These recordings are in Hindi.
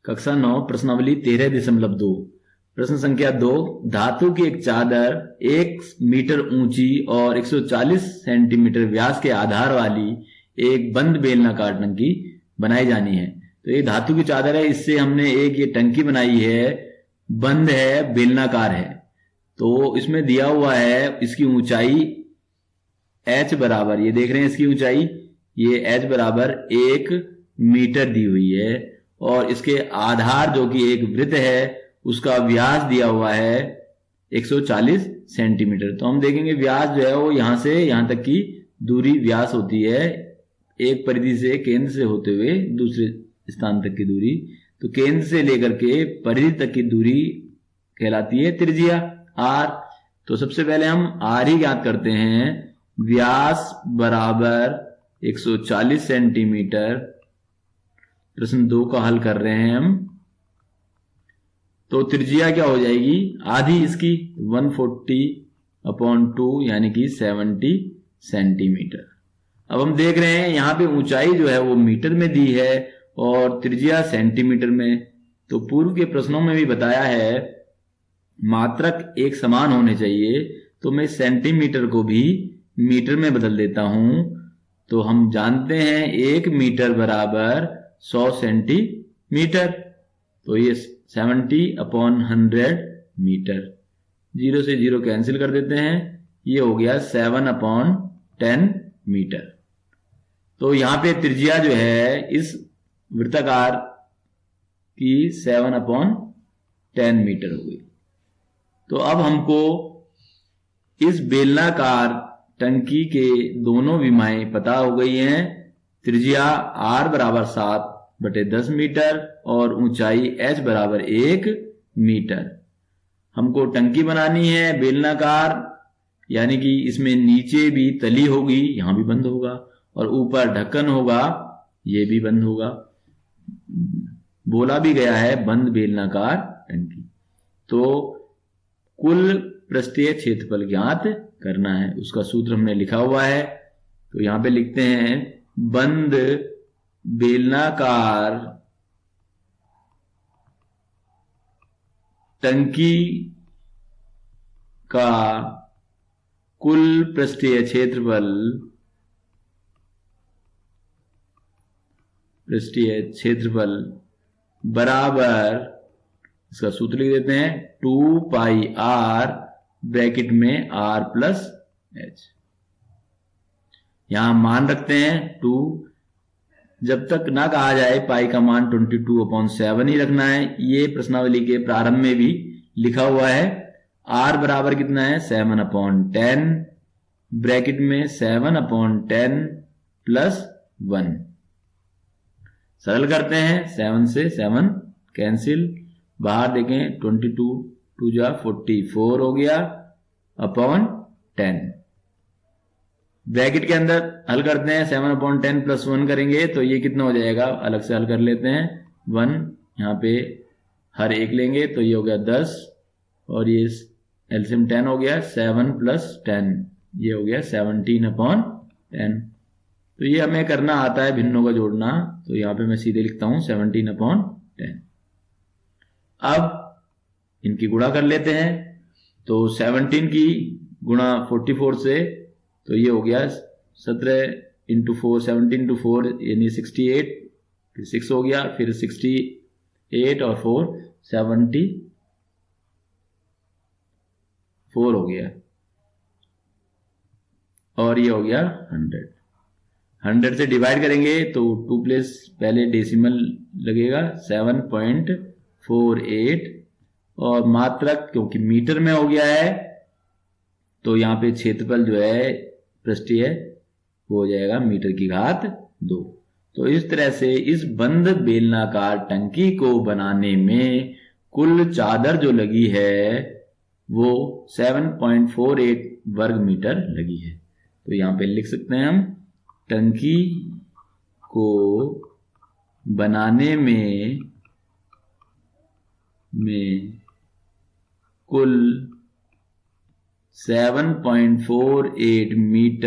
कक्षा 9 प्रश्नावली 13.2। प्रश्न संख्या 2, धातु की एक चादर 1 मीटर ऊंची और 140 सेंटीमीटर व्यास के आधार वाली एक बंद बेलनाकार टंकी बनाई जानी है। तो ये धातु की चादर है, इससे हमने एक ये टंकी बनाई है, बंद है, बेलनाकार है। तो इसमें दिया हुआ है इसकी ऊंचाई h बराबर, ये देख रहे हैं इसकी ऊंचाई, ये h बराबर 1 मीटर दी हुई है और इसके आधार जो कि एक वृत्त है उसका व्यास दिया हुआ है 140 सेंटीमीटर। तो हम देखेंगे व्यास जो है वो यहां से यहां तक की दूरी व्यास होती है, एक परिधि से केंद्र से होते हुए दूसरे स्थान तक की दूरी। तो केंद्र से लेकर के परिधि तक की दूरी कहलाती है त्रिज्या r। तो सबसे पहले हम r ही ज्ञात करते हैं, व्यास बराबर 140 सेंटीमीटर। प्रश्न 2 का हल कर रहे हैं हम। तो त्रिज्या क्या हो जाएगी, आधी इसकी 140/2 यानी कि 70 सेंटीमीटर। अब हम देख रहे हैं यहां पे ऊंचाई जो है वो मीटर में दी है और त्रिज्या सेंटीमीटर में। तो पूर्व के प्रश्नों में भी बताया है मात्रक एक समान होने चाहिए, तो मैं सेंटीमीटर को भी मीटर में बदल देता हूं। तो हम जानते हैं 1 मीटर बराबर 100 सेंटीमीटर। तो ये 70/100 मीटर, 0 से 0 कैंसिल कर देते हैं, ये हो गया 7/10 मीटर। तो यहां पे त्रिज्या जो है इस वृत्ताकार की 7/10 मीटर हो गई। तो अब हमको इस बेलनाकार टंकी के दोनों विमाएं पता हो गई हैं। त्रिज्या r बराबर 7/10 मीटर और ऊंचाई h बराबर 1 मीटर। हमको टंकी बनानी है बेलनाकार, यानी कि इसमें नीचे भी तली होगी, यहां भी बंद होगा, और ऊपर ढक्कन होगा, ये भी बंद होगा। बोला भी गया है बंद बेलनाकार टंकी। तो कुल पृष्ठीय क्षेत्रफल ज्ञात करना है, उसका सूत्र हमने लिखा हुआ है। तो यहां पे लिखते हैं बंद बेलनाकार टंकी का कुल पृष्ठीय क्षेत्रफल बराबर, इसका सूत्र लिख देते हैं 2πr ब्रैकेट में r+h। यहां मान रखते हैं 2, जब तक ना कहा जाए पाई का मान 22/7 ही रखना है। ये प्रश्नावली के प्रारंभ में भी लिखा हुआ है। r बराबर कितना है 7/10 ब्रैकेट में 7/10 + 1। सरल करते हैं, 7 से 7 कैंसिल, बाहर देखें 22 2 जा 44 हो गया /10। ब्रैकेट के अंदर हल करते हैं, 7/10 + 1 करेंगे तो ये कितना हो जाएगा, अलग से हल कर लेते हैं। 1 यहाँ पे हर एक लेंगे तो ये हो गया 10 और ये एलसीएम 10 हो गया, 7 + 10 ये हो गया 17/10। तो ये हमें करना आता है भिन्नों का जोड़ना, तो यहाँ पे मैं सीधे लिखता हूं 17/10। अब इनकी गुणा कर लेते हैं, तो 17 की गुणा 44 से, तो ये हो गया 17 × 4 17 × 4 यानी 68, फिर 6 हो गया, फिर 68 और 4 74 हो गया, और ये हो गया 100 से डिवाइड करेंगे तो 2 प्लेस पहले डेसिमल लगेगा 7.48, और मात्रक क्योंकि मीटर में हो गया है तो यहाँ पे क्षेत्रफल जो है पृष्ठीय वो हो जाएगा m²2। तो इस तरह से इस बंद बेलनाकार टंकी को बनाने में कुल चादर जो लगी है वो 7.48 वर्ग मीटर लगी है। तो यहाँ पे लिख सकते हैं हम, टंकी को बनाने में कुल 7.48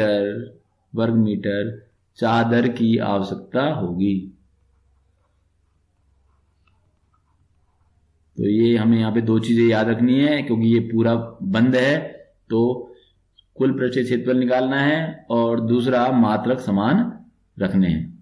वर्ग मीटर चादर की आवश्यकता होगी। तो ये हमें यहाँ पे दो चीजें याद रखनी है, क्योंकि ये पूरा बंद है तो कुल पृष्ठीय क्षेत्रफल निकालना है और दूसरा मात्रक समान रखने हैं।